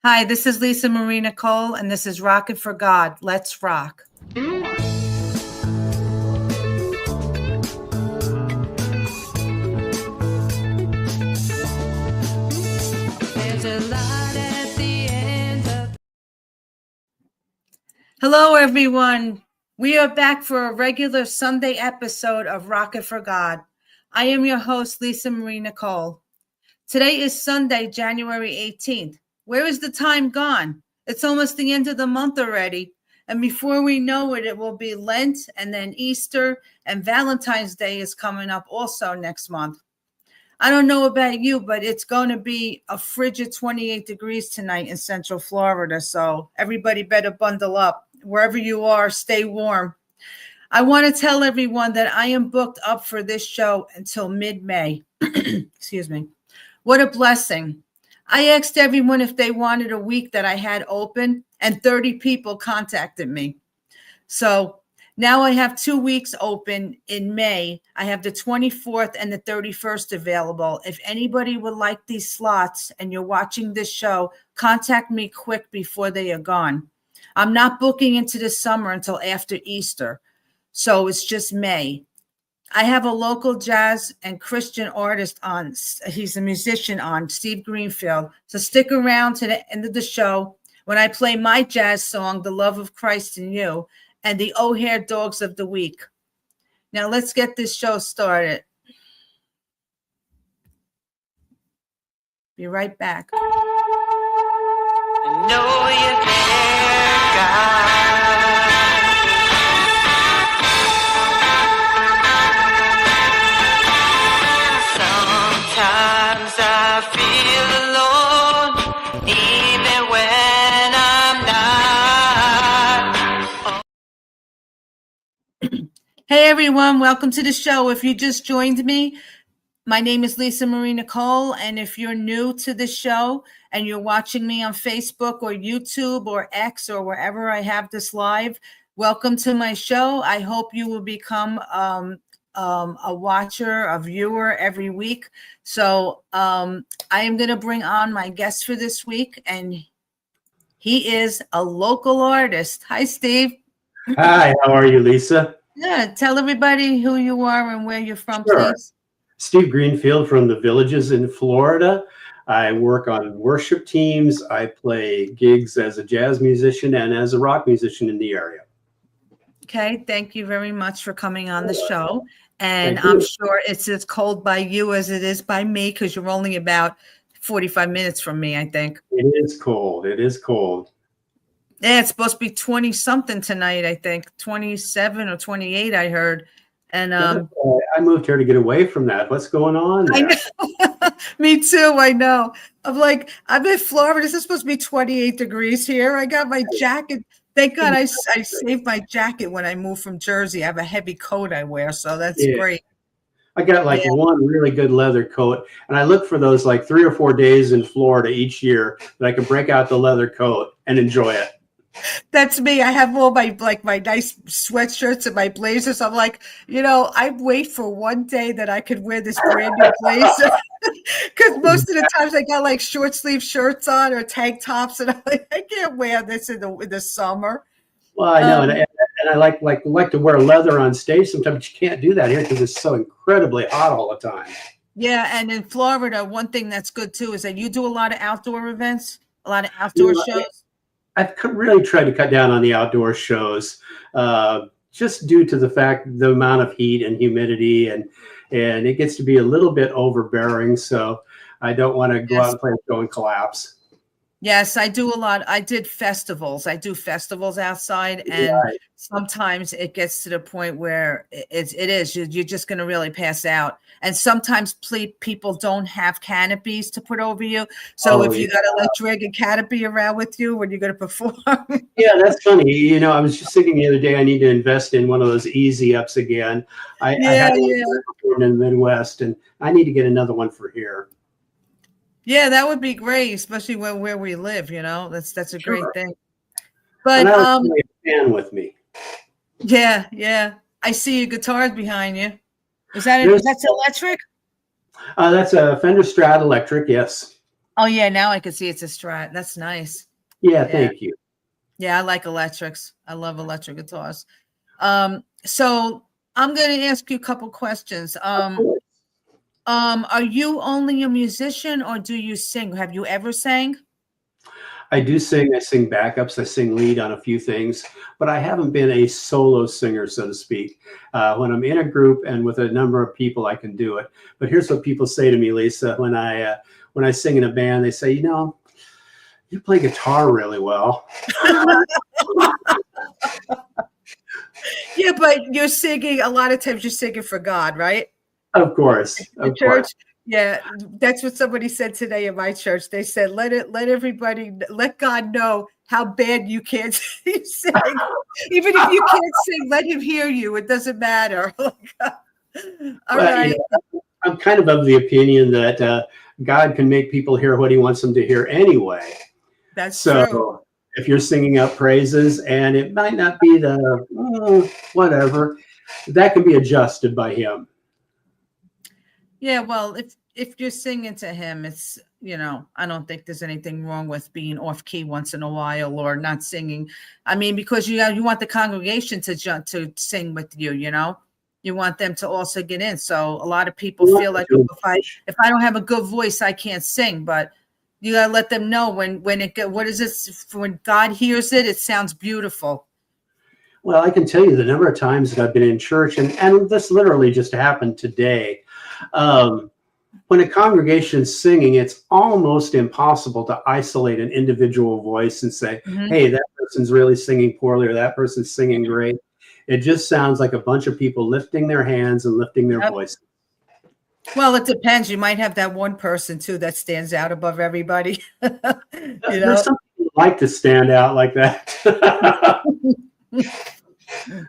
Hi, this is Lisa Marie Nicole, and this is Rockin' for God. Let's rock. There's a light at the end of... Hello, everyone. We are back for a regular Sunday episode of Rockin' for God. I am your host, Lisa Marie Nicole. Today is Sunday, January 18th. Where is the time gone? It's almost the end of the month already. And before we know it, it will be Lent and then Easter, and Valentine's Day is coming up also next month. I don't know about you, but it's going to be a frigid 28 degrees tonight in Central Florida. So everybody better bundle up. Wherever you are, stay warm. I want to tell everyone that I am booked up for this show until mid-May. Excuse me. What a blessing. I asked everyone if they wanted a week that I had open, and 30 people contacted me. So now I have 2 weeks open in May. I have the 24th and the 31st available. If anybody would like these slots and you're watching this show, contact me quick before they are gone. I'm not booking into the summer until after Easter. So it's just May. I have a local jazz and Christian artist on. He's a musician on, Steve Greenfield. So stick around to the end of the show when I play my jazz song, The Love of Christ in You, and the O'Hare Dogs of the Week. Now let's get this show started. Be right back. I know you're there, God. Sometimes I feel alone, even when I'm not. Hey everyone, welcome to the show. If you just joined me, my name is Lisa Marie Nicole, and if you're new to the show and you're watching me on Facebook or YouTube or X or wherever I have this live, welcome to my show. I hope you will become a watcher, a viewer every week. So I am going to bring on my guest for this week, and he is a local artist. Hi, Steve. Hi, how are you, Lisa? Yeah, tell everybody who you are and where you're from, Sure. please. Steve Greenfield from the Villages in Florida. I work on worship teams. I play gigs as a jazz musician and as a rock musician in the area. Okay, thank you very much for coming on the show. And Thank I'm you. sure it's as cold by you as it is by me, because you're only about 45 minutes from me, I think. It is cold. It is cold. Yeah, it's supposed to be 20 something tonight, I think. 27 or 28, I heard. And I moved here to get away from that. What's going on there? I know. Me too, I know. I'm like, I'm in Florida. This is supposed to be 28 degrees here. I got my jacket. Thank God I saved my jacket when I moved from Jersey. I have a heavy coat I wear, so that's great. I got like one really good leather coat, and I look for those like 3 or 4 days in Florida each year that I can break out the leather coat and enjoy it. That's me. I have all my nice sweatshirts and my blazers. I'm like, I wait for one day that I could wear this brand new blazer, because most of the times I got like short sleeve shirts on or tank tops, and I'm like, I can't wear this in the summer. Well, I know, and I like to wear leather on stage. Sometimes you can't do that here because it's so incredibly hot all the time. Yeah, and in Florida, one thing that's good too is that you do a lot of outdoor events, a lot of outdoor shows. I've really tried to cut down on the outdoor shows, just due to the fact the amount of heat and humidity, and it gets to be a little bit overbearing. So I don't want to go out and play a show and collapse. Yes, I do a lot. I did festivals. I do festivals outside, and sometimes it gets to the point where you're just going to really pass out. And sometimes people don't have canopies to put over you. So if you got to drag a canopy around with you when you're going to perform. Yeah, that's funny. I was just thinking the other day, I need to invest in one of those easy ups again. I had one in the Midwest, and I need to get another one for here. Yeah, that would be great, especially where we live. That's a great thing. But and I was a fan with me. Yeah. I see your guitars behind you. Is that that's electric? That's a Fender Strat electric, yes. Oh yeah, now I can see it's a Strat. That's nice. Yeah, Yeah. thank you. Yeah, I like electrics. I love electric guitars. So I'm going to ask you a couple questions. Are you only a musician or do you sing? Have you ever sang? I do sing. I sing backups. I sing lead on a few things, but I haven't been a solo singer, so to speak. When I'm in a group and with a number of people, I can do it. But here's what people say to me, Lisa, when I sing in a band. They say, you play guitar really well. Yeah, but you're singing a lot of times. You're singing for God, right? Of course, The of church. course. Yeah, that's what somebody said today in my church. They said, let God know how bad you can't sing. Even if you can't sing, let him hear you. It doesn't matter. All Well, right. I'm kind of the opinion that God can make people hear what he wants them to hear anyway. That's So true. if you're singing up praises and it might not be the whatever, that can be adjusted by him. Yeah, well, if you're singing to him, it's, I don't think there's anything wrong with being off key once in a while or not singing. I mean, because you want the congregation to sing with you, you want them to also get in. So a lot of people feel like if I don't have a good voice, I can't sing. But you gotta let them know when what is this? When God hears it, it sounds beautiful. Well, I can tell you the number of times that I've been in church, and this literally just happened today. When a congregation's singing, it's almost impossible to isolate an individual voice and say, hey, that person's really singing poorly or that person's singing great. It just sounds like a bunch of people lifting their hands and lifting their voices. Well, it depends. You might have that one person too that stands out above everybody. There's some people who like to stand out like that.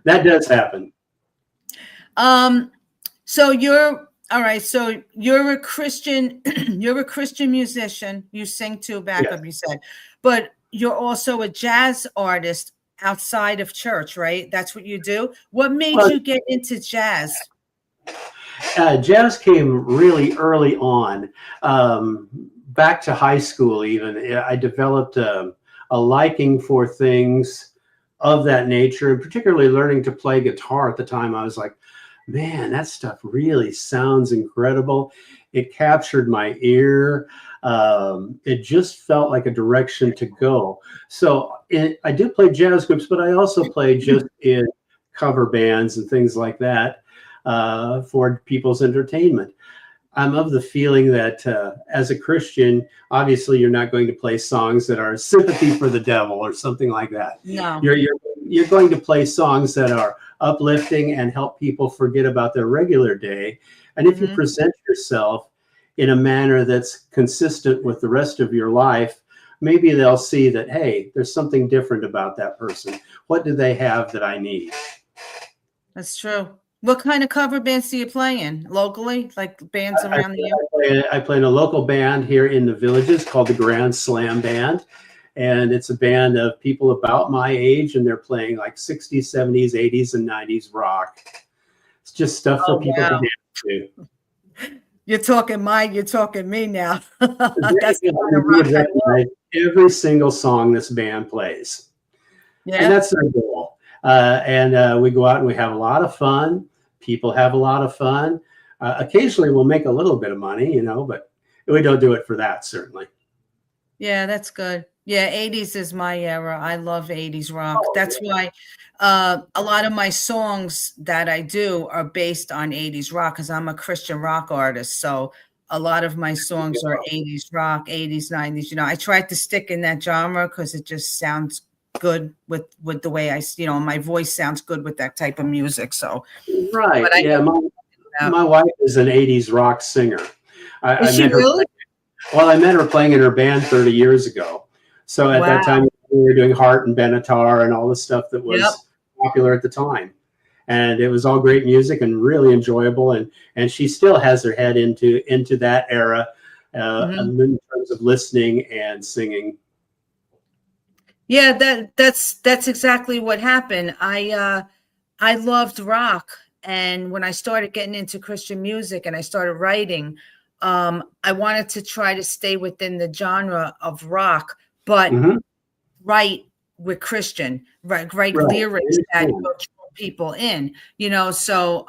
That does happen. So you're all right. So you're a Christian. You're a Christian musician. You sing too, backup. You said, but you're also a jazz artist outside of church, right? That's what you do. What made you get into jazz? Jazz came really early on, back to high school even. I developed a liking for things of that nature, and particularly learning to play guitar at the time. I was like, man, that stuff really sounds incredible. It captured my ear. It just felt like a direction to go. So I do play jazz groups, but I also play just in cover bands and things like that. For people's entertainment. I'm of the feeling that as a Christian, obviously you're not going to play songs that are sympathy for the devil or something like that. No. You're going to play songs that are uplifting and help people forget about their regular day. And if you present yourself in a manner that's consistent with the rest of your life, maybe they'll see that, hey, there's something different about that person. What do they have that I need? That's true. What kind of cover bands do you play in locally, like bands around the area? I play in a local band here in the Villages called the Grand Slam Band. And it's a band of people about my age, and they're playing like 60s, 70s, 80s, and 90s rock. It's just stuff for people to dance to. You're talking me now. That's we would recognize every single song this band plays. Yeah. And that's their goal. And we go out and we have a lot of fun. People have a lot of fun. Occasionally we'll make a little bit of money, but we don't do it for that, certainly. Yeah, that's good. Yeah, 80s is my era. I love 80s rock. That's why a lot of my songs that I do are based on 80s rock because I'm a Christian rock artist. So a lot of my songs are 80s rock, 80s, 90s. I tried to stick in that genre because it just sounds good with the way my voice sounds good with that type of music. So right. Yeah, my wife is an 80s rock singer. Is she really? Well, I met her playing in her band 30 years ago. So at that time, we were doing Heart and Benatar and all the stuff that was popular at the time. And it was all great music and really enjoyable. And she still has her head into that era in terms of listening and singing. Yeah, that's exactly what happened. I loved rock. And when I started getting into Christian music and I started writing, I wanted to try to stay within the genre of rock, but Mhm. write with Christian, write Right. lyrics I that understand. will draw people in, so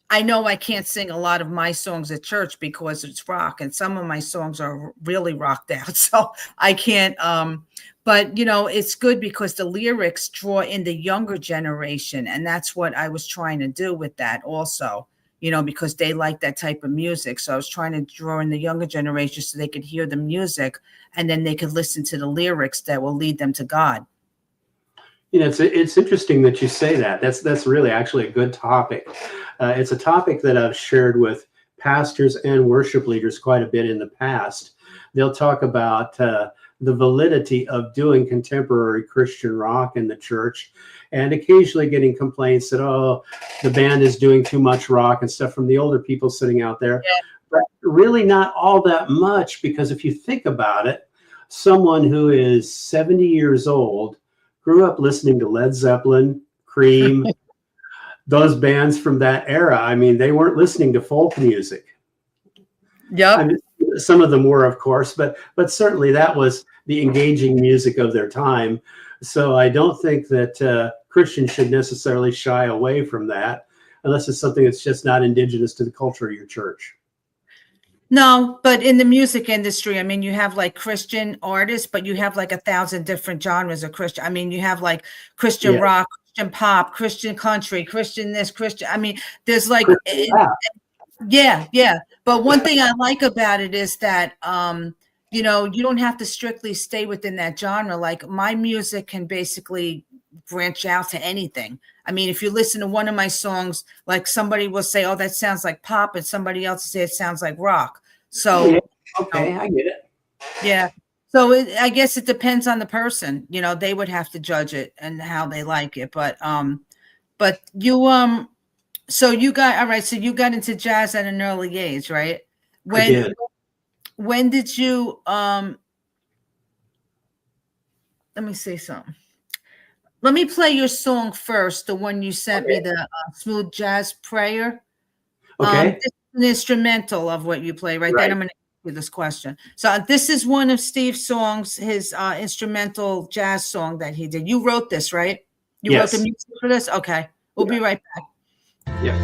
I know I can't sing a lot of my songs at church because it's rock, and some of my songs are really rocked out. So I can't, but it's good because the lyrics draw in the younger generation, and that's what I was trying to do with that also, because they like that type of music. So I was trying to draw in the younger generation so they could hear the music and then they could listen to the lyrics that will lead them to God. It's interesting that you say that. That's really actually a good topic. It's a topic that I've shared with pastors and worship leaders quite a bit in the past. They'll talk about the validity of doing contemporary Christian rock in the church, and occasionally getting complaints that, oh, the band is doing too much rock and stuff from the older people sitting out there. Yeah. But really not all that much, because if you think about it, someone who is 70 years old grew up listening to Led Zeppelin, Cream, those bands from that era. I mean, they weren't listening to folk music. Yep. I mean, some of them were, of course, but certainly that was the engaging music of their time. So I don't think that Christians should necessarily shy away from that, unless it's something that's just not indigenous to the culture of your church. No, but in the music industry, I mean, you have like Christian artists, but you have like 1,000 different genres of Christian. I mean, you have like Christian Yeah. rock, Christian pop, Christian country, Christian this, Christian. I mean, there's like, yeah. But one thing I like about it is that, you don't have to strictly stay within that genre. Like my music can basically branch out to anything. I mean, if you listen to one of my songs, like somebody will say, "Oh, that sounds like pop," and somebody else will say it sounds like rock. So, Yeah. Okay, I get it. yeah. So I guess it depends on the person. They would have to judge it and how they like it. But you so you got all right. So you got into jazz at an early age, right? I did. When did you let me say something. Let me play your song first, the one you sent me, the Smooth Jazz Prayer. Okay. This is an instrumental of what you play, right? Right. Then I'm going to ask you this question. So this is one of Steve's songs, his instrumental jazz song that he did. You wrote this, right? You wrote the Yes. music for this? Okay. We'll be right back. Yeah.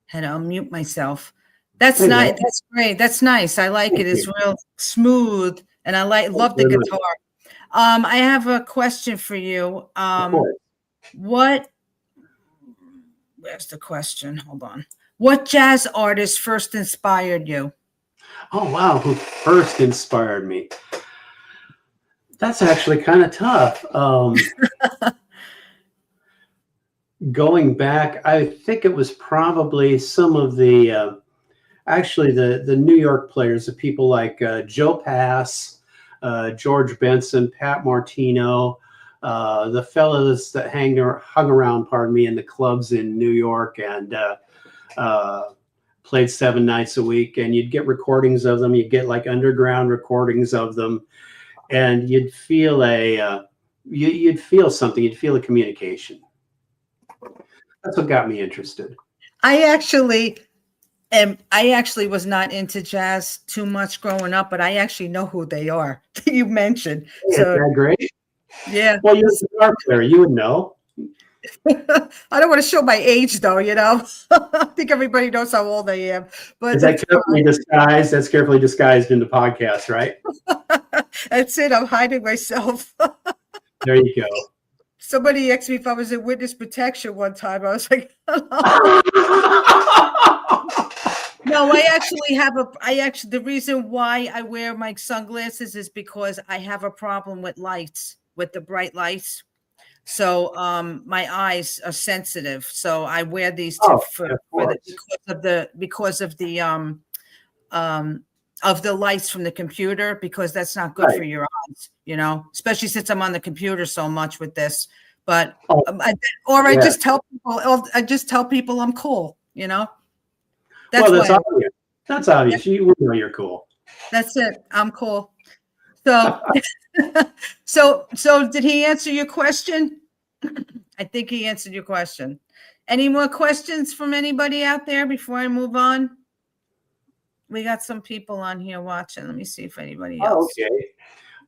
Had to unmute myself. That's There you nice. go. That's great. That's nice. I like it. It's real smooth, and I love the Very much. guitar. I have a question for you. Of course. Where's the question? Hold on. What jazz artist first inspired you? Oh, wow. Who first inspired me? That's actually kind of tough. Going back, I think it was probably some of the actually the New York players, the people like Joe Pass, George Benson, Pat Martino, the fellas that hung around, pardon me, in the clubs in New York and played 7 nights a week. And you'd get recordings of them. You'd get like underground recordings of them, and you'd feel you'd feel something. You'd feel a communication. That's what got me interested. I actually was not into jazz too much growing up, but I actually know who they are. You mentioned. Hey, So isn't that great? yeah. Well, you're a guitar player. You would know. I don't want to show my age though, you know. I think everybody knows how old I am. But Is that carefully disguised? That's carefully disguised in the podcast, right? that's it. I'm hiding myself. There you go. Somebody asked me if I was in witness protection one time. I was like, no, the reason why I wear my sunglasses is because I have a problem with lights, with the bright lights. So my eyes are sensitive. So I wear these because of the lights from the computer, because that's not good for your eyes, you know, especially since I'm on the computer so much with this. But I just tell people I'm cool, you know. That's obvious. That's obvious. We know you're cool. That's it. I'm cool. So, so did he answer your question? I think he answered your question. Any more questions from anybody out there before I move on? We got some people on here watching. Let me see if anybody else. Okay.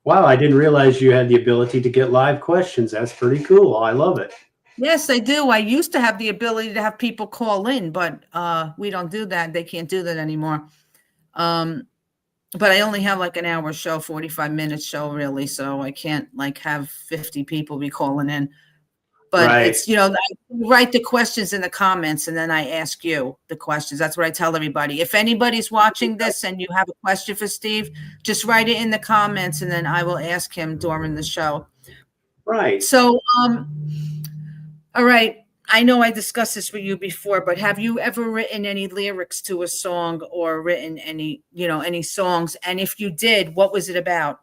Wow, I didn't realize you had the ability to get live questions. That's pretty cool. I love it. Yes, I do. I used to have the ability to have people call in, but we don't do that. They can't do that anymore. But I only have like an hour show, 45-minute show, really. So I can't like have 50 people be calling in. But it's, you know, I write the questions in the comments and then I ask you the questions. That's what I tell everybody. If anybody's watching this and you have a question for Steve, just write it in the comments and then I will ask him during the show. Right. So, all right. I know I discussed this with you before, but have you ever written any lyrics to a song or written any songs? And if you did, what was it about?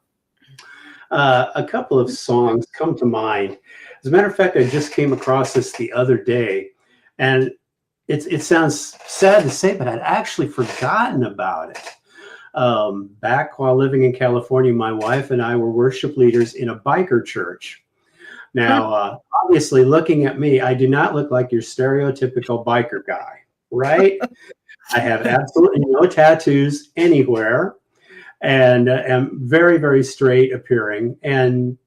A couple of songs come to mind. As a matter of fact, I just came across this the other day, and it sounds sad to say, but I'd actually forgotten about it. Back while living in California, my wife and I were worship leaders in a biker church. Now, obviously, looking at me, I do not look like your stereotypical biker guy, right? I have absolutely no tattoos anywhere, and am very, very straight appearing, and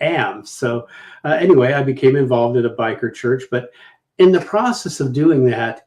am. So anyway, I became involved at a biker church, but in the process of doing that,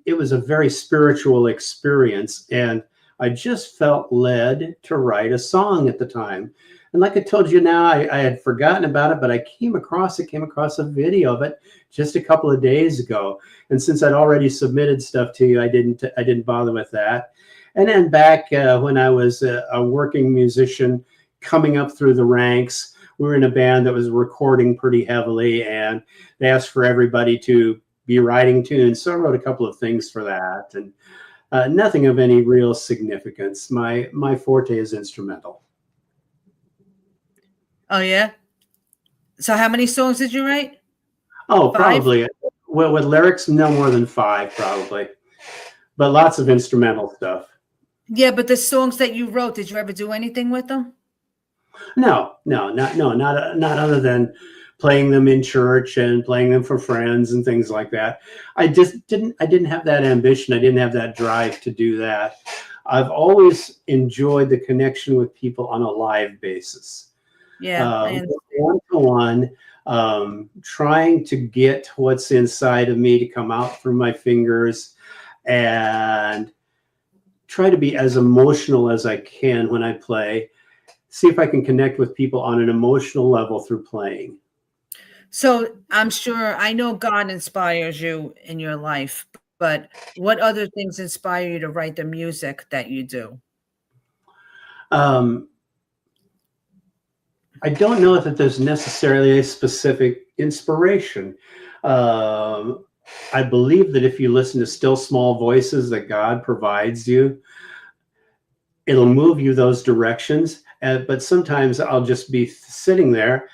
it was a very spiritual experience, and I just felt led to write a song at the time. And like I told you now, I had forgotten about it, but I came across a video of it just a couple of days ago. And since I'd already submitted stuff to you, I didn't bother with that. And then back when I was a working musician coming up through the ranks, we were in a band that was recording pretty heavily, and they asked for everybody to be writing tunes. So I wrote a couple of things for that, and nothing of any real significance. My forte is instrumental. Oh, yeah? So how many songs did you write? Oh, 5? probably. Well, with lyrics, no more than 5, probably. But lots of instrumental stuff. Yeah, but the songs that you wrote, did you ever do anything with them? No, not other than playing them in church and playing them for friends and things like that. I didn't have that ambition. I didn't have that drive to do that. I've always enjoyed the connection with people on a live basis. Yeah, one-to-one, trying to get what's inside of me to come out through my fingers, and try to be as emotional as I can when I play. See if I can connect with people on an emotional level through playing. So I'm sure, I know God inspires you in your life, but what other things inspire you to write the music that you do? I don't know that there's necessarily a specific inspiration. I believe that if you listen to still small voices that God provides you, it'll move you those directions. But sometimes I'll just be sitting there.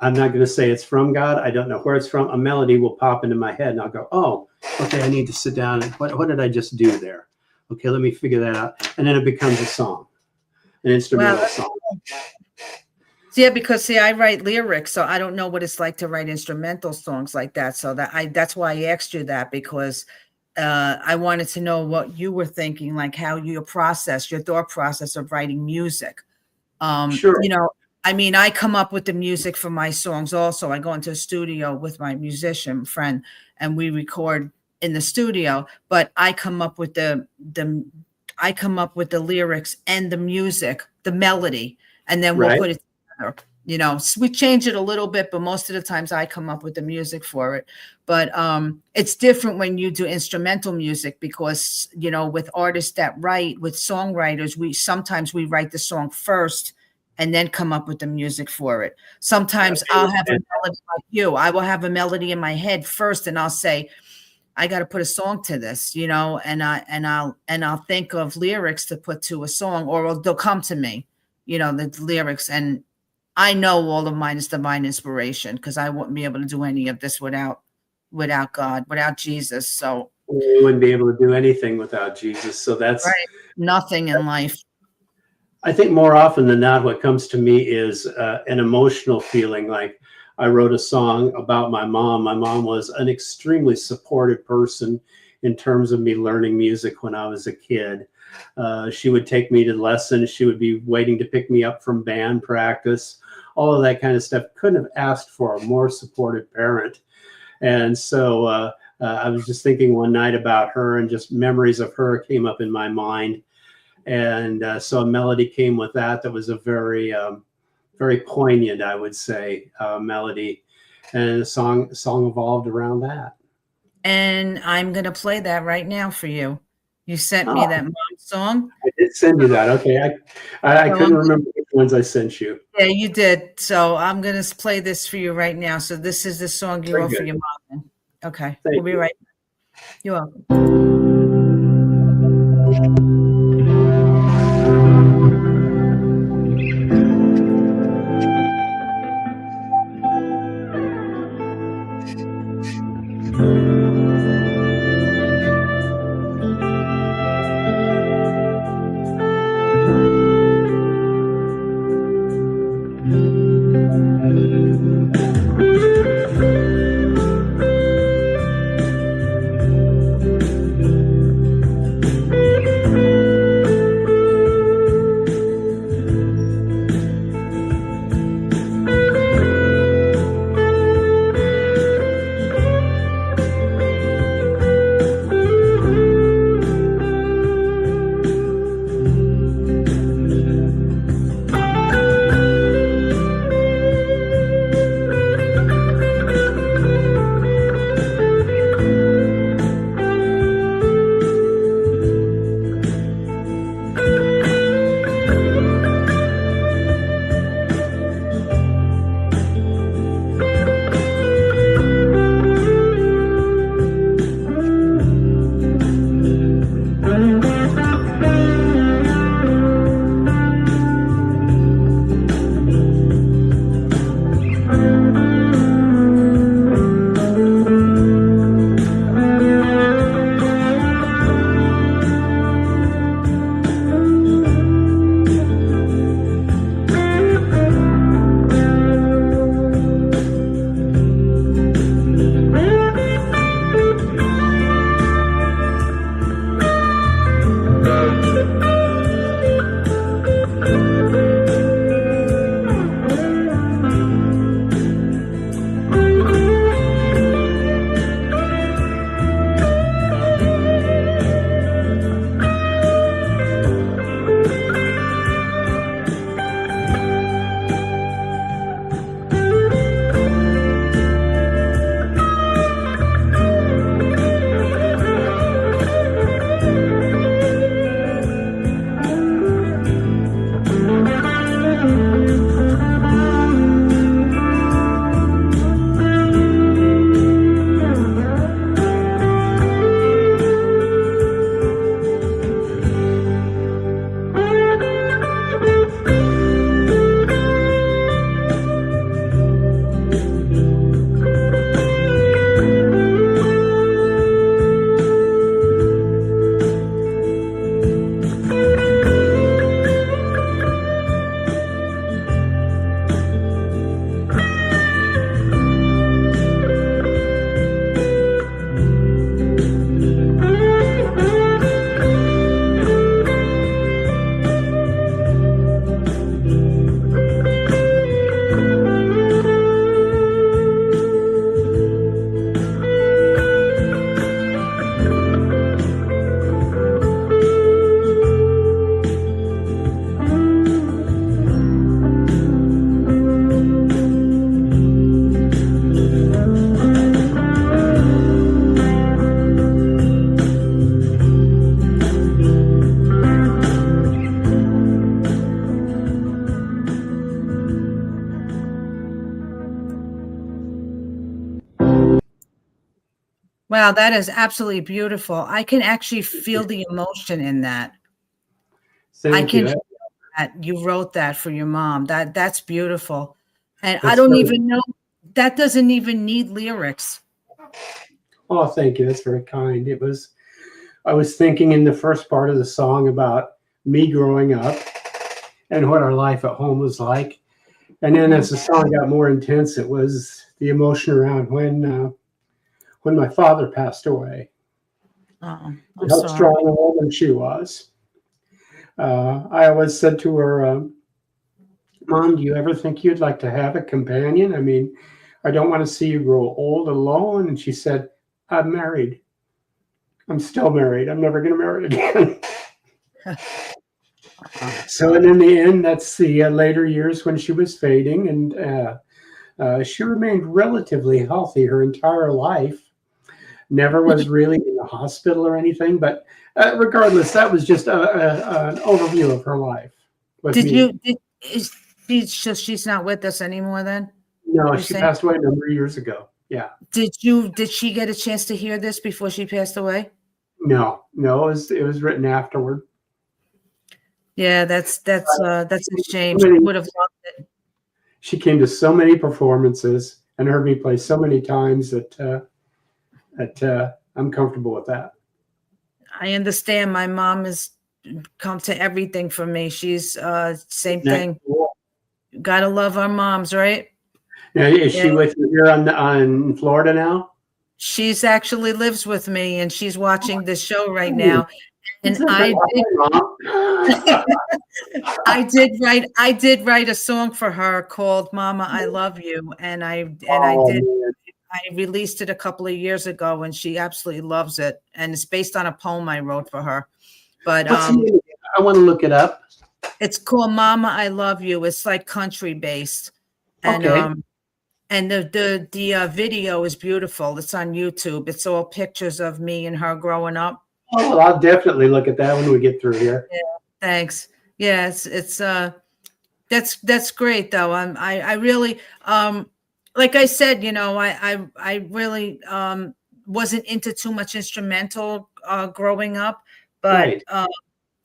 I'm not going to say it's from God. I don't know where it's from. A melody will pop into my head and I'll go, oh, okay, I need to sit down. And what did I just do there? Okay, let me figure that out. And then it becomes a song, an instrumental song. Yeah, because I write lyrics, so I don't know what it's like to write instrumental songs like that. So that's why I asked you that, because I wanted to know what you were thinking, like how your thought process of writing music. Sure. You know, I mean, I come up with the music for my songs also. I go into a studio with my musician friend and we record in the studio, but I come up with the lyrics and the music, the melody, and then we'll put it together. You know, we change it a little bit, but most of the times I come up with the music for it. But it's different when you do instrumental music because, you know, with artists that write, with songwriters, sometimes we write the song first and then come up with the music for it. Sometimes I'll have a melody like you. I will have a melody in my head first and I'll say, I got to put a song to this, you know, and I'll think of lyrics to put to a song, or they'll come to me, you know, the lyrics. And I know all of mine is divine inspiration because I wouldn't be able to do any of this without God, without Jesus. So we wouldn't be able to do anything without Jesus. So that's right. Nothing in life. I think more often than not, what comes to me is an emotional feeling. Like I wrote a song about my mom. My mom was an extremely supportive person in terms of me learning music when I was a kid. She would take me to lessons. She would be waiting to pick me up from band practice, all of that kind of stuff. Couldn't have asked for a more supportive parent. And so I was just thinking one night about her, and just memories of her came up in my mind. And so a melody came with that. That was a very, very poignant, I would say, melody. And the song evolved around that. And I'm going to play that right now for you. You sent me that mom song. I did send you that. Okay. I couldn't remember which ones I sent you. Yeah, you did. So I'm going to play this for you right now. So this is the song you wrote for your mom. Okay. We'll be right back. You're welcome. Wow, that is absolutely beautiful. I can actually feel the emotion in that. I Thank can you. feel that you wrote that for your mom. That's beautiful. And I That's don't very, even know, that doesn't even need lyrics. oh, thank you. That's very kind. I was thinking in the first part of the song about me growing up and what our life at home was like. And then as the song got more intense, it was the emotion around when my father passed away, Oh, I'm and how sorry. strong a woman she was. I always said to her, Mom, do you ever think you'd like to have a companion? I mean, I don't want to see you grow old alone. And she said, I'm married. I'm still married. I'm never going to marry again. So, and in the end, that's the later years when she was fading, and she remained relatively healthy her entire life. Never was really in the hospital or anything, but regardless, that was just an overview of her life with Did me. you she's not with us anymore then? No, You're she saying? passed away a number of years ago. Yeah. Did she get a chance to hear this before she passed away? No, no, it was written afterward. Yeah, that's a shame. So She many, would have loved it. she came to so many performances and heard me play so many times that I'm comfortable with that. I understand. My mom has come to everything for me. She's same Isn't that thing. cool? Gotta love our moms, right? Now, is Yeah. she with you here on Florida now? She's actually lives with me and she's watching this show right Ooh, now. And isn't that Mom? I did write a song for her called Mama I Love You. And I Oh did man, I released it a couple of years ago and she absolutely loves it. And it's based on a poem I wrote for her. But what's the name again? I want to look it up. it's called Mama I Love You. It's like country based. And Okay. the video is beautiful. It's on YouTube. It's all pictures of me and her growing up. Oh, well, I'll definitely look at that when we get through here. Yeah, thanks. Yeah, it's that's great though. I really like I said, you know, I really wasn't into too much instrumental growing up, but Right.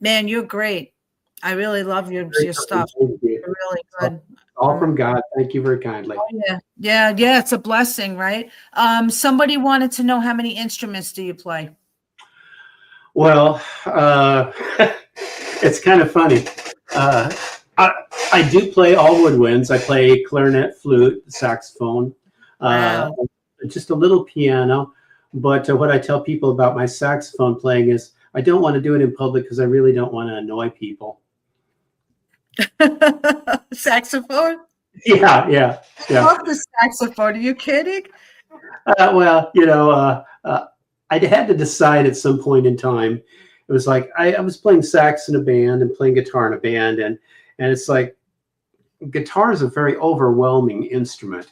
man, you're great. I really love Very your kind. stuff. Thank you. You're really It's all good. all Um, from God. Thank you very kindly. oh yeah, it's a blessing, right? Somebody wanted to know how many instruments do you play? Well, it's kind of funny. Uh, I, I do play all woodwinds. I play clarinet, flute, saxophone, uh, Wow. just a little piano. But what I tell people about my saxophone playing is I don't want to do it in public because I really don't want to annoy people. Saxophone? Yeah, yeah, I yeah. love the saxophone. Are you kidding? Well, I had to decide at some point in time. It was like I was playing sax in a band and playing guitar in a band, and it's like guitar is a very overwhelming instrument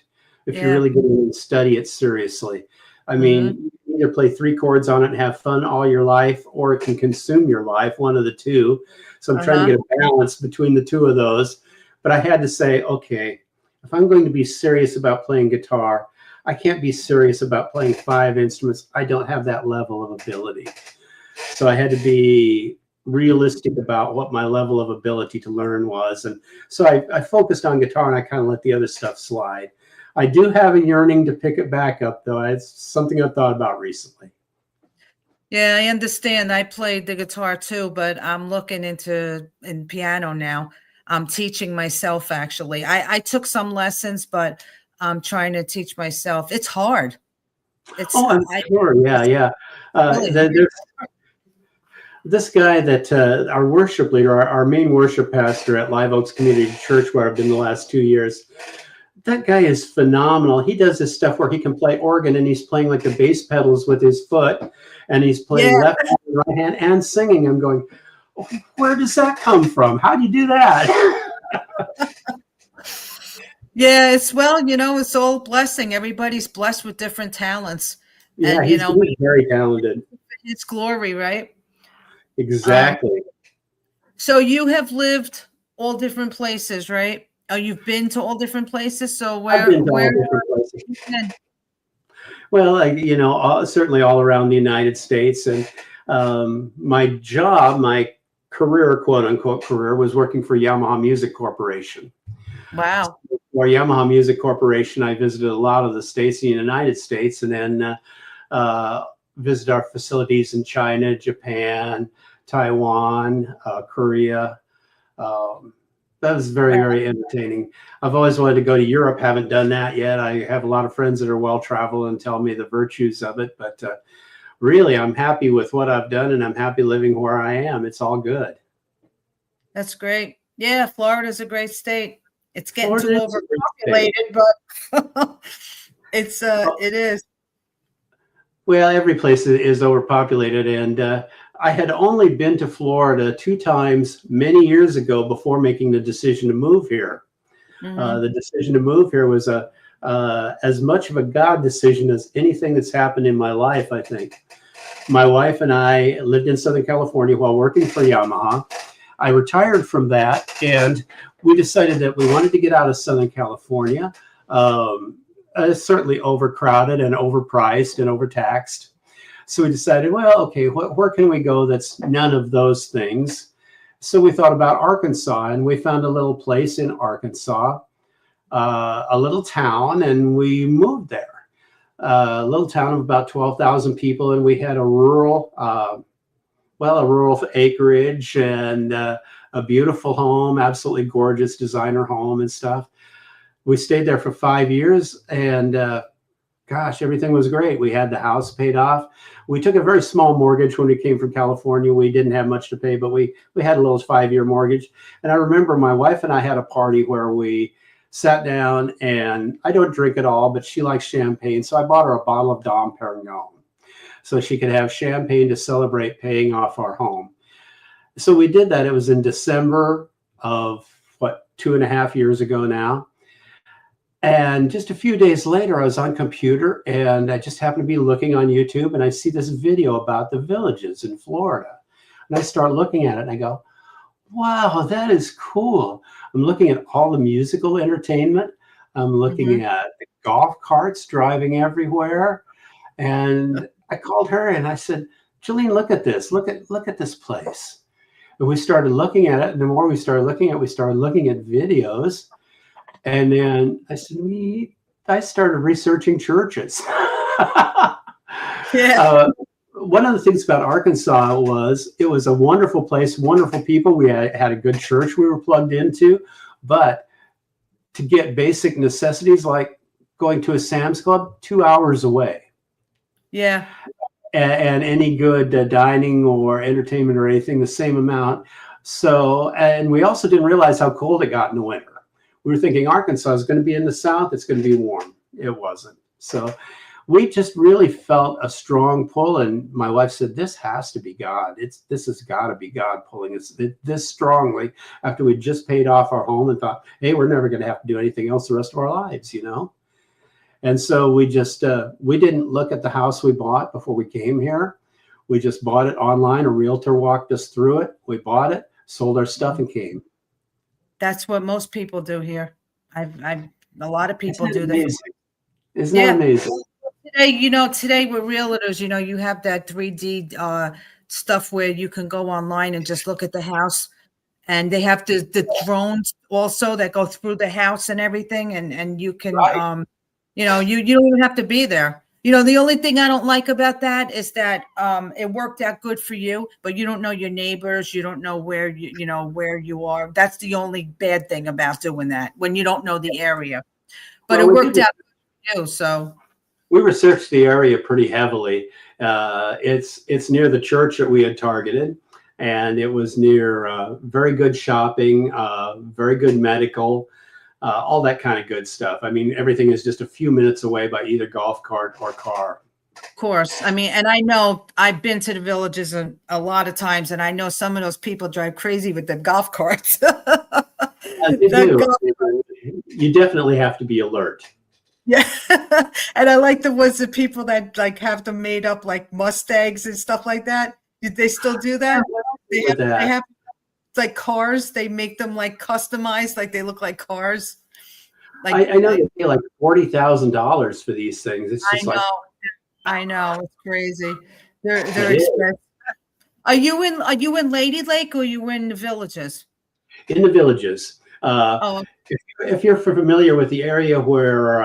if you're Yeah. really going to study it seriously. I Hmm. mean, you either play three chords on it and have fun all your life, or it can consume your life, one of the two. So I'm trying to Uh-huh. get a balance between the two of those. But I had to say, okay, if I'm going to be serious about playing guitar, I can't be serious about playing five instruments. I don't have that level of ability. So I had to be realistic about what my level of ability to learn was. And so I focused on guitar and I kind of let the other stuff slide. I do have a yearning to pick it back up, though. It's something I've thought about recently. Yeah, I understand. I played the guitar too, but I'm looking in piano now. I'm teaching myself actually. I took some lessons, but I'm trying to teach myself. It's hard. It's Oh, I'm sure. Yeah, it's yeah. really There's this guy that our worship leader, our main worship pastor at Live Oaks Community Church, where I've been the last 2 years. That guy is phenomenal. He does this stuff where he can play organ and he's playing like the bass pedals with his foot and he's playing yeah. left hand and right hand and singing. I'm going, oh, where does that come from? How do you do that? Yeah, it's well, you know, it's all blessing. Everybody's blessed with different talents. Yeah, And you he's know, very talented. it's glory, right? Um, Exactly. so you have lived all different places, right? Oh, you've been to all different places. So I've been to all different places. you been? Well, certainly all around the United States. And my job, my career, quote unquote career, was working for Yamaha Music Corporation. Wow. For Yamaha Music Corporation, I visited a lot of the states in the United States, and then visited our facilities in China, Japan, Taiwan, Korea. That was very, very entertaining. I've always wanted to go to Europe. Haven't done that yet. I have a lot of friends that are well-traveled and tell me the virtues of it. But really, I'm happy with what I've done, and I'm happy living where I am. It's all good. That's great. Yeah, Florida's a great state. It's getting Florida too is a great state. overpopulated, but it is. Well, every place is overpopulated, and I had only been to Florida 2 times many years ago before making the decision to move here. The decision to move here was as much of a God decision as anything that's happened in my life, I think. My wife and I lived in Southern California while working for Yamaha. I retired from that, and we decided that we wanted to get out of Southern California. Certainly overcrowded and overpriced and overtaxed. So we decided, well, okay, where can we go that's none of those things? So we thought about Arkansas, and we found a little place in Arkansas, a little town, and we moved there. A little town of about 12,000 people, and we had a rural acreage and a beautiful home, absolutely gorgeous designer home and stuff. We stayed there for 5 years, and gosh, everything was great. We had the house paid off. We took a very small mortgage when we came from California. We didn't have much to pay, but we had a little 5-year mortgage. And I remember my wife and I had a party where we sat down, and I don't drink at all, but she likes champagne. So I bought her a bottle of Dom Perignon so she could have champagne to celebrate paying off our home. So we did that. It was in December of 2.5 years ago now. And just a few days later, I was on computer, and I just happened to be looking on YouTube, and I see this video about the villages in Florida. And I start looking at it, and I go, wow, that is cool. I'm looking at all the musical entertainment. I'm looking at the golf carts driving everywhere. And I called her and I said, Jolene, look at this. Look at this place. And we started looking at it. And the more we started looking at videos. And then I said, I started researching churches. One of the things about Arkansas was it was a wonderful place, wonderful people. We had a good church we were plugged into, but to get basic necessities like going to a Sam's Club, 2 hours away. Yeah. And any good dining or entertainment or anything, the same amount. So, and we also didn't realize how cold it got in the winter. We were thinking Arkansas is going to be in the south. It's going to be warm. It wasn't. So we just really felt a strong pull. And my wife said, this has to be God. This has got to be God pulling us this strongly after we just paid off our home and thought, hey, we're never going to have to do anything else the rest of our lives, you know? And so we just, we didn't look at the house we bought before we came here. We just bought it online. A realtor walked us through it. We bought it, sold our stuff, and came. That's what most people do here. A lot of people do that. Isn't that amazing? Today with realtors, you have that 3D stuff where you can go online and just look at the house, and they have the drones also that go through the house and everything, and you can, you don't even have to be there. The only thing I don't like about that is that it worked out good for you, but you don't know your neighbors. You don't know where where you are. That's the only bad thing about doing that, when you don't know the area. But it worked out for you, so. We researched the area pretty heavily. It's near the church that we had targeted, and it was near very good shopping, very good medical, all that kind of good stuff. I mean, everything is just a few minutes away by either golf cart or car. Of course. I mean, and I know I've been to the villages a lot of times, and I know some of those people drive crazy with the golf carts. You definitely have to be alert. Yeah. And I like the ones that people that like have them made up like Mustangs and stuff like that. Did they still do that? They have like cars. They make them like customized, like they look like cars. Like, I know you pay like $40,000 for these things. It's just I know, it's crazy. It They're is. expensive. Are you in Lady Lake or are you in the villages? In the villages. Oh, If you're familiar with the area where,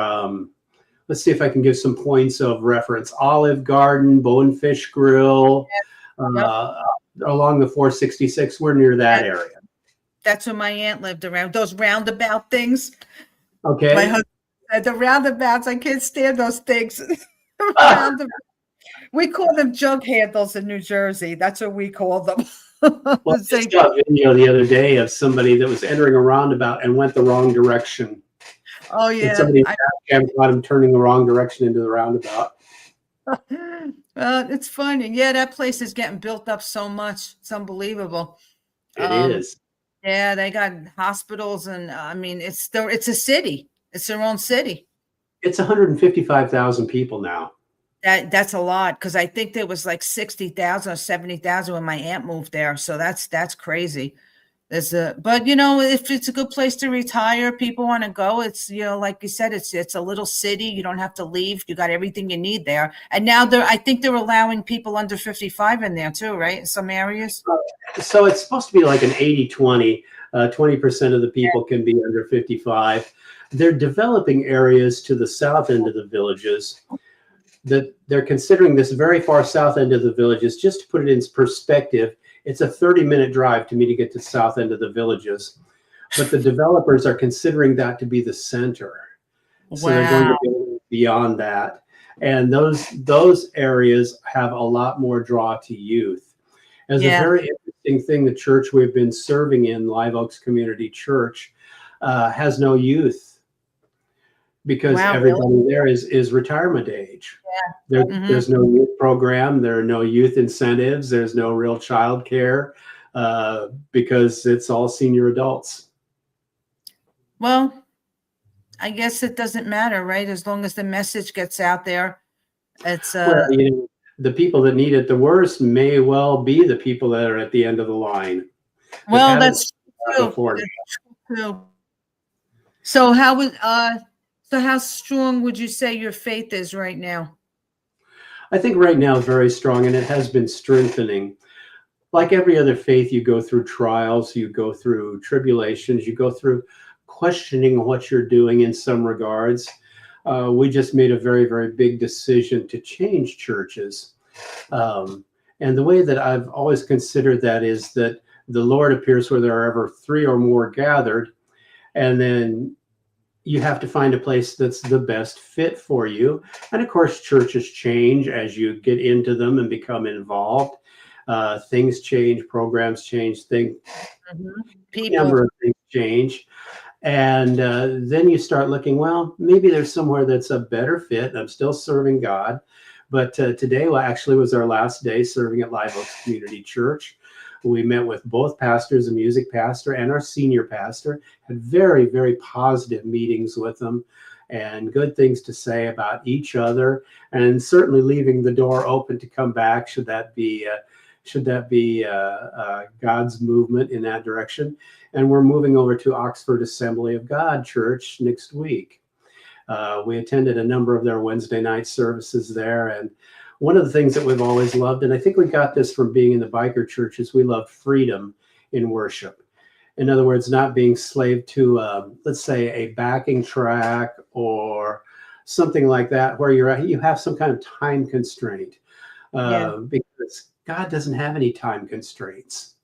let's see if I can give some points of reference. Olive Garden, Bonefish Grill, yep. along the 466, we're near that That, area. that's where my aunt lived, around those roundabout things. My Okay. husband said the roundabouts, I can't stand those things. Ah, Roundabout. We call them jug handles in New Jersey. That's what we call them. well, I just Say, saw a video the other day of somebody that was entering a roundabout and went the wrong direction. oh And yeah, somebody got him turning the wrong direction into the roundabout. it's funny. Yeah, that place is getting built up so much. It's unbelievable. It Um, is. yeah, they got hospitals, and I mean, it's a city. It's their own city. It's 155,000 people now. That's a lot because I think there was like 60,000 or 70,000 when my aunt moved there. So that's crazy. But if it's a good place to retire, people want to go. It's like you said, it's a little city. You don't have to leave. You got everything you need there. And now I think they're allowing people under 55 in there too, right? In some areas. So it's supposed to be like an 80-20. 20% of the people can be under 55. They're developing areas to the south end of the villages that they're considering this very far south end of the villages. Just to put it in perspective, it's a 30-minute drive to me to get to the south end of the villages. But the developers are considering that to be the center. So they're going to Wow. go beyond that. And those areas have a lot more draw to youth. As a Yeah. very interesting thing, the church we've been serving in, Live Oaks Community Church, has no youth because Wow. Really? everybody there is retirement age. Mhm. There's no youth program. There are no youth incentives. There's no real child care because it's all senior adults. Well, I guess it doesn't matter, right? As long as the message gets out there, it's Well, the people that need it the worst may well be the people that are at the end of the line that well, haven't that's true. before. That's true. So how strong would you say your faith is right now? I think right now is very strong, and it has been strengthening. Like every other faith, you go through trials, you go through tribulations, you go through questioning what you're doing in some regards. We just made a very, very big decision to change churches. And the way that I've always considered that is that the Lord appears where there are ever three or more gathered, and then you have to find a place that's the best fit for you. And of course, churches change as you get into them and become involved. Things change, programs change, number of things change. And then you start looking, well, maybe there's somewhere that's a better fit. I'm still serving God. But today actually was our last day serving at Live Oaks Community Church. We met with both pastors, the music pastor and our senior pastor, had very, very positive meetings with them and good things to say about each other, and certainly leaving the door open to come back should that be God's movement in that direction. And we're moving over to Oxford Assembly of God Church next week. We attended a number of their Wednesday night services there, and one of the things that we've always loved, and I think we got this from being in the biker church, is we love freedom in worship. In other words, not being slave to, let's say, a backing track or something like that, where you have some kind of time constraint, because God doesn't have any time constraints.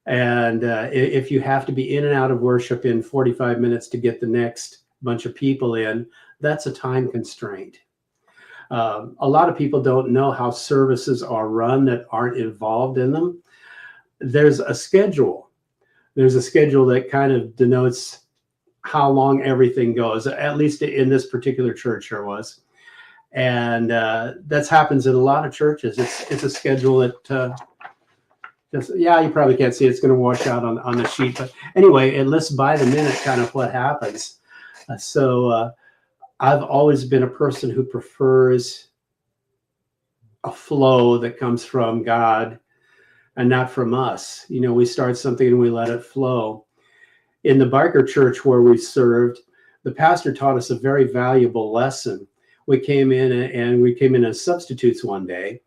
And if you have to be in and out of worship in 45 minutes to get the next bunch of people in, that's a time constraint. A lot of people don't know how services are run that aren't involved in them. There's a schedule. There's a schedule that kind of denotes how long everything goes, at least in this particular church there was. And that happens in a lot of churches. It's a schedule that you probably can't see it. It's going to wash out on the sheet. But anyway, it lists by the minute kind of what happens. So I've always been a person who prefers a flow that comes from God and not from us. We start something and we let it flow. In the biker church where we served, the pastor taught us a very valuable lesson. we came in and we came in as substitutes one day.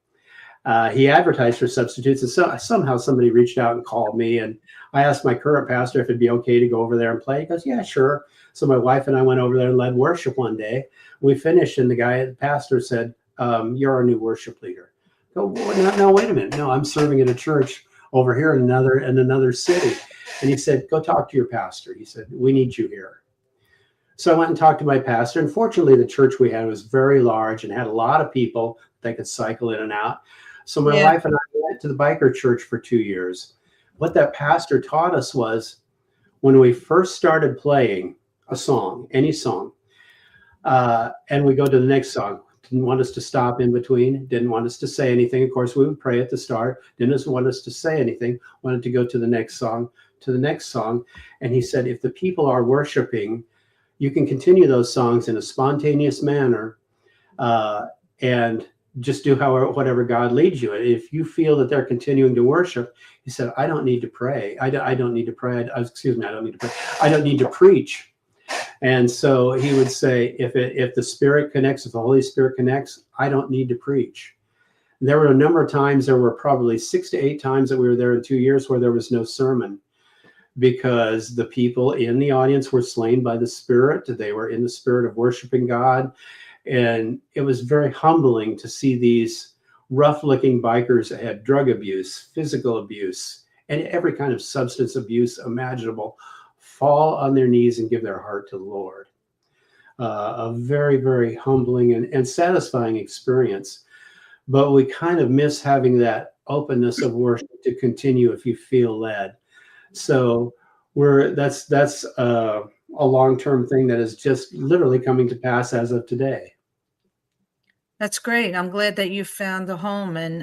He advertised for substitutes, and so somehow somebody reached out and called me, and I asked my current pastor if it'd be okay to go over there and play. He goes, yeah, sure. So my wife and I went over there and led worship one day. We finished, and the pastor said, you're our new worship leader. Go, no, wait a minute. No, I'm serving at a church over here in another city. And he said, go talk to your pastor. He said, we need you here. So I went and talked to my pastor. And fortunately, the church we had was very large and had a lot of people that could cycle in and out. So my wife and I went to the biker church for 2 years. What that pastor taught us was, when we first started playing a song, any song, and we go to the next song, didn't want us to stop in between, didn't want us to say anything. Of course, we would pray at the start, didn't want us to say anything, wanted to go to the next song, And he said, if the people are worshiping, you can continue those songs in a spontaneous manner, and just do whatever God leads you. If you feel that they're continuing to worship, he said, I don't need to pray. I don't need to pray. Excuse me, I don't need to pray. I don't need to preach. And so he would say, if the Spirit connects, if the Holy Spirit connects, I don't need to preach. There were a number of times, there were probably 6 to 8 times that we were there in 2 years where there was no sermon, because the people in the audience were slain by the Spirit. They were in the spirit of worshiping God. And it was very humbling to see these rough-looking bikers that had drug abuse, physical abuse, and every kind of substance abuse imaginable fall on their knees and give their heart to the Lord. A very, very humbling and satisfying experience. But we kind of miss having that openness of worship to continue if you feel led. So that's a long-term thing that is just literally coming to pass as of today. That's great. I'm glad that you found a home, and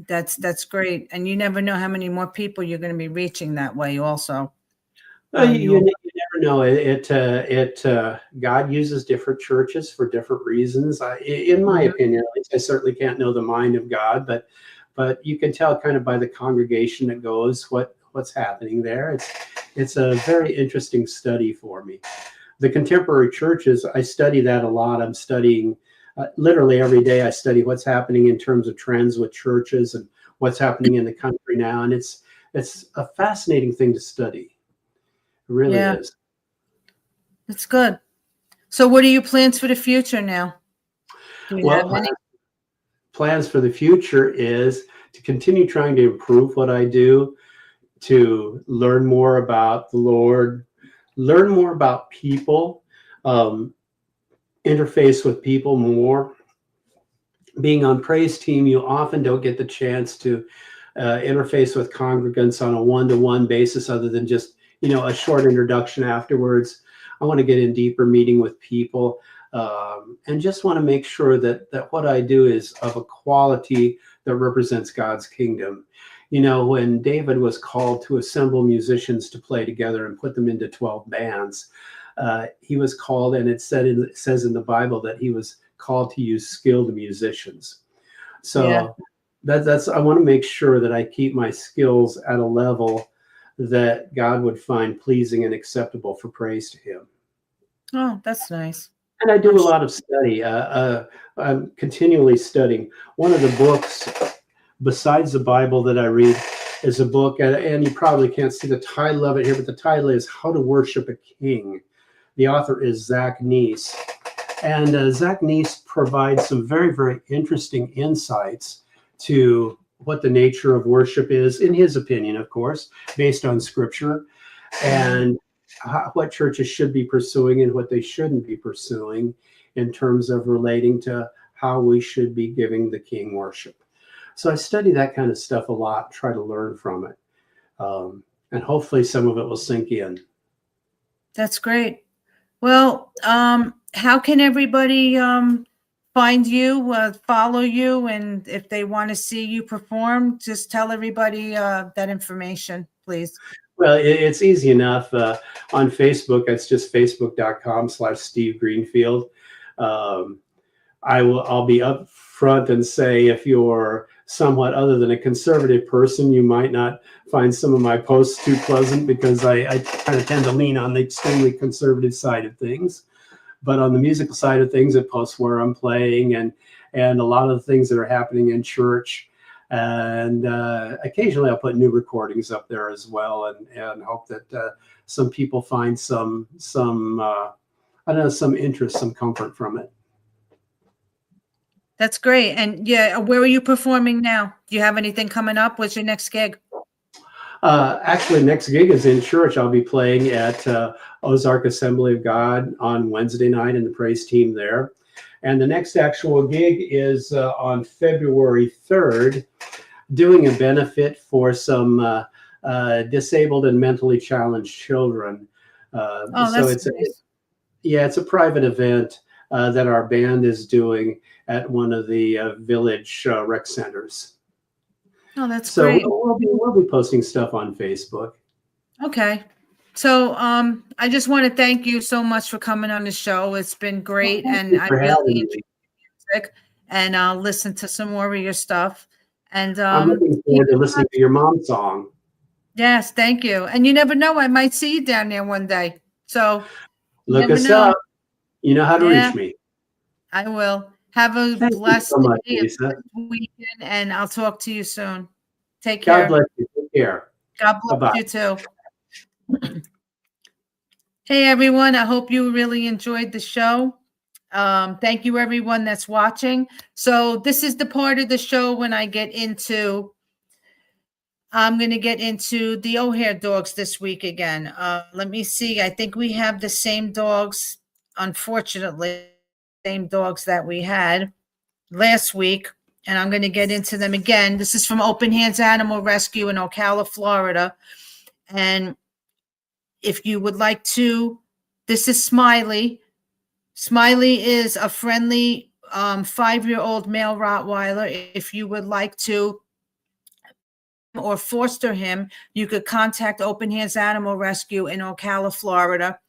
that's great. And you never know how many more people you're going to be reaching that way also. You never know. God uses different churches for different reasons. In my opinion, at least, I certainly can't know the mind of God, but you can tell kind of by the congregation that goes what's happening there. It's a very interesting study for me. The contemporary churches, I study that a lot. I'm studying literally every day. I study what's happening in terms of trends with churches and what's happening in the country now. And it's a fascinating thing to study. It really is. It's good. So what are your plans for the future now? Do you have any? Plans for the future is to continue trying to improve what I do, to learn more about the Lord, learn more about people, interface with people more. Being on praise team, you often don't get the chance to interface with congregants on a one-to-one basis, other than just, a short introduction afterwards. I want to get in deeper, meeting with people, and just want to make sure that what I do is of a quality that represents God's kingdom. When David was called to assemble musicians to play together and put them into 12 bands, he was called, and it says in the Bible that he was called to use skilled musicians. So that's I want to make sure that I keep my skills at a level that God would find pleasing and acceptable for praise to him. Oh, that's nice. And I do a lot of study. I'm continually studying. One of the books besides the Bible that I read is a book, and you probably can't see the title of it here, but the title is How to Worship a King. The author is Zach Neese. And Zach Neese provides some very, very interesting insights to what the nature of worship is, in his opinion, of course, based on scripture, and what churches should be pursuing and what they shouldn't be pursuing in terms of relating to how we should be giving the King worship. So I study that kind of stuff a lot, try to learn from it. And hopefully some of it will sink in. That's great. Well, how can everybody find you, follow you, and if they want to see you perform, just tell everybody that information, please. Well, it's easy enough. On Facebook, it's just facebook.com/Steve Greenfield. I'll be up front and say, if you're somewhat other than a conservative person, you might not find some of my posts too pleasant, because I kind of tend to lean on the extremely conservative side of things. But on the musical side of things, it posts where I'm playing and a lot of the things that are happening in church. And occasionally I'll put new recordings up there as well, and hope that some people find some I don't know, some interest, some comfort from it. That's great. And yeah, where are you performing now? Do you have anything coming up? What's your next gig? Actually, next gig is in church. I'll be playing at Ozark Assembly of God on Wednesday night in the praise team there. And the next actual gig is on February 3rd, doing a benefit for some disabled and mentally challenged children. Oh, so that's nice. it's a private event that our band is doing at one of the village rec centers. Oh, that's So great. we'll be posting stuff on Facebook. Okay. So I just want to thank you so much for coming on the show. It's been great. Thank And you I for really having enjoyed me. music, and I'll listen to some more of your stuff. And I'm looking forward to listening to your mom's song. yes, thank you. And you never know, I might see you down there one day. So you Look never us know. up. You know how to Yeah, reach me. I will. Have a Thank you blessed so much, day, Lisa. weekend, and I'll talk to you soon. Take God care. bless you. Take care. God bless Bye-bye. you too. Hey everyone, I hope you really enjoyed the show. Thank you everyone that's watching. So this is the part of the show when I'm going to get into the O'Hare dogs this week again. Let me see. I think we have the same dogs, unfortunately, same dogs that we had last week. And I'm going to get into them again. This is from Open Hands Animal Rescue in Ocala, Florida. And if you would like to, this is Smiley. Smiley is a friendly 5-year-old male Rottweiler. If you would like to or foster him, you could contact Open Hands Animal Rescue in Ocala, Florida.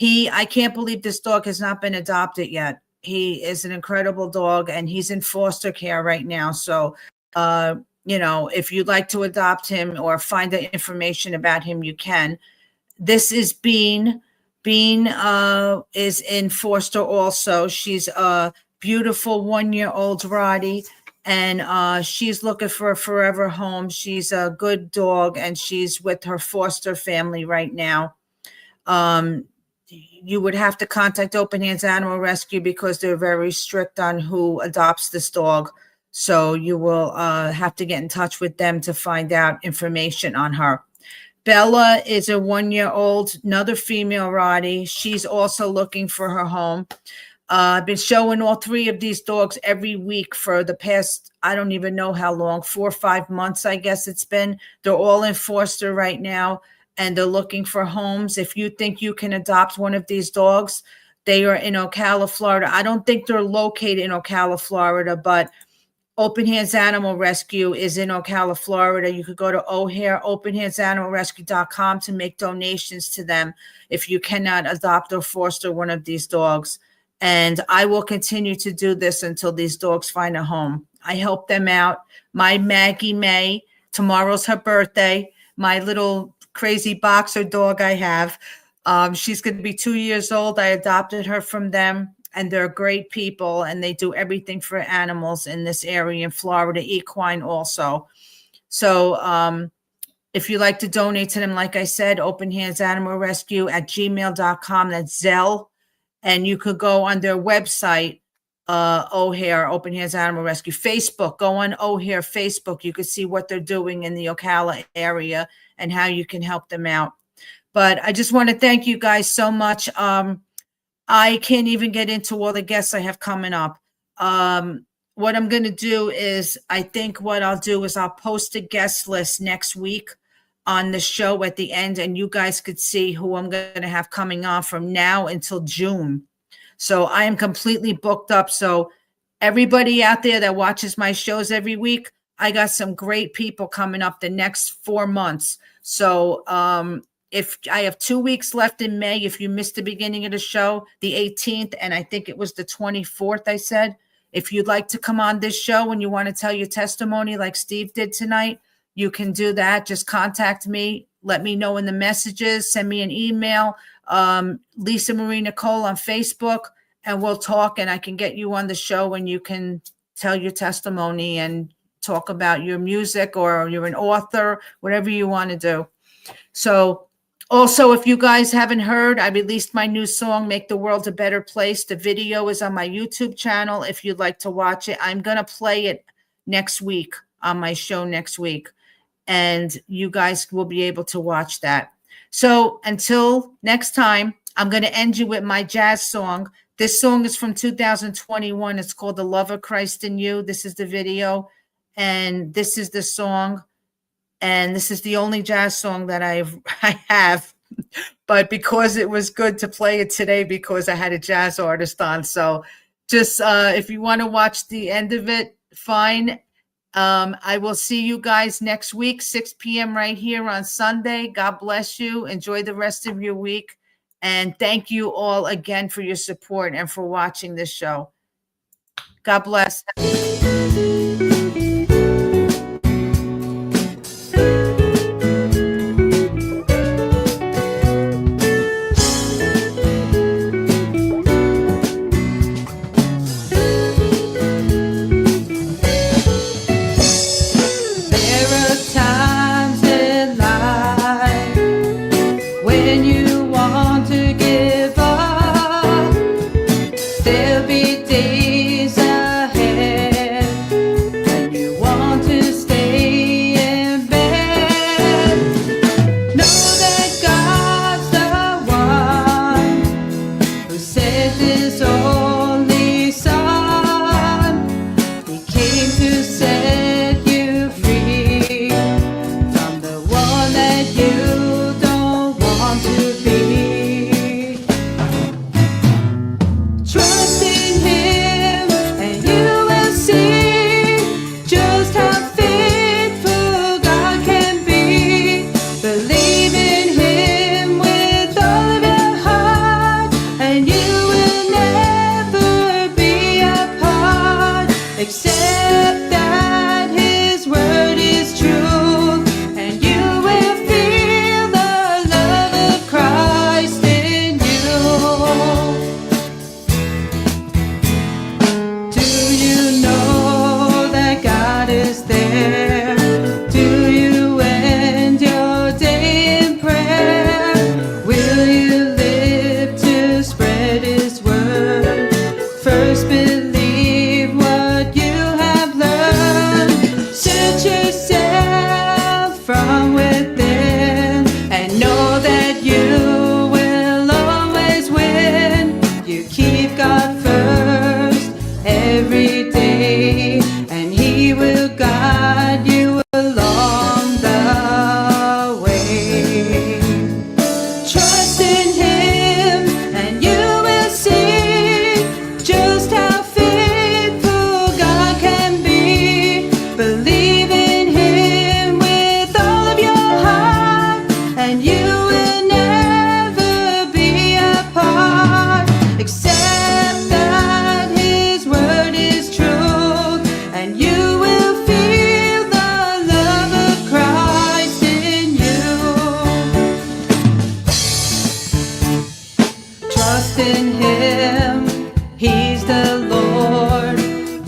I can't believe this dog has not been adopted yet. He is an incredible dog, and he's in foster care right now. So, if you'd like to adopt him or find the information about him, you can. This is Bean. Bean is in foster also. She's a beautiful 1-year-old Rottie, and she's looking for a forever home. She's a good dog, and she's with her foster family right now. You would have to contact Open Hands Animal Rescue because they're very strict on who adopts this dog. So you will have to get in touch with them to find out information on her. Bella is a 1-year-old, another female Rottie. She's also looking for her home. I've been showing all 3 of these dogs every week for the past, I don't even know how long, 4 or 5 months, I guess it's been. They're all in foster right now, and they're looking for homes. If you think you can adopt one of these dogs, they are in Ocala, Florida. I don't think they're located in Ocala, Florida, but Open Hands Animal Rescue is in Ocala, Florida. You could go to O'Hare, openhandsanimalrescue.com to make donations to them if you cannot adopt or foster one of these dogs. And I will continue to do this until these dogs find a home. I help them out. My Maggie May, tomorrow's her birthday, my little crazy boxer dog I have. She's going to be 2 years old. I adopted her from them. And they're great people, and they do everything for animals in this area in Florida, equine also. So if you like to donate to them, like I said, Open Hands Animal Rescue at gmail.com. That's Zelle. And you could go on their website, O'Hare, Open Hands Animal Rescue. Facebook, go on O'Hare Facebook. You can see what they're doing in the Ocala area and how you can help them out. But I just want to thank you guys so much. I can't even get into all the guests I have coming up. What I'm going to do is, I think what I'll do is I'll post a guest list next week on the show at the end, and you guys could see who I'm going to have coming on from now until June. So I am completely booked up. So everybody out there that watches my shows every week, I got some great people coming up the next 4 months. So, if I have 2 weeks left in May, if you missed the beginning of the show, the 18th, and I think it was the 24th, I said, if you'd like to come on this show and you want to tell your testimony like Steve did tonight, you can do that. Just contact me. Let me know in the messages. Send me an email. Lisa Marie Nicole on Facebook, and we'll talk, and I can get you on the show and you can tell your testimony and talk about your music, or you're an author, whatever you want to do. So also, if you guys haven't heard, I released my new song, Make the World a Better Place. The video is on my YouTube channel if you'd like to watch it. I'm going to play it next week on my show next week, and you guys will be able to watch that. So until next time, I'm going to end you with my jazz song. This song is from 2021. It's called The Love of Christ in You. This is the video, and this is the song. And this is the only jazz song that I have, but because it was good to play it today, because I had a jazz artist on. So just if you want to watch the end of it, fine. I will see you guys next week, 6 p.m. right here on Sunday. God bless you. Enjoy the rest of your week. And thank you all again for your support and for watching this show. God bless.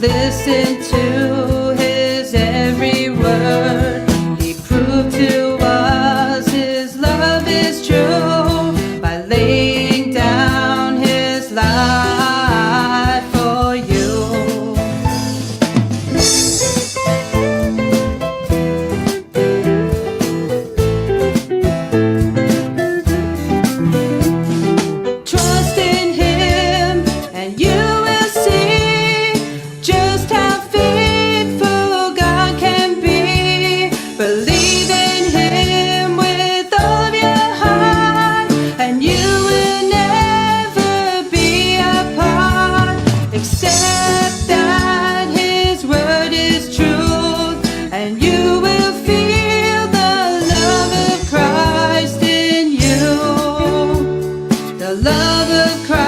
Listen to his every word. He proved to us his love is true by laying down his life for you. Trust in him and you will see just how faithful God can be. Believe in him with all of your heart, and you will never be apart. Accept that his word is truth, and you will feel the love of Christ in you. The love of Christ.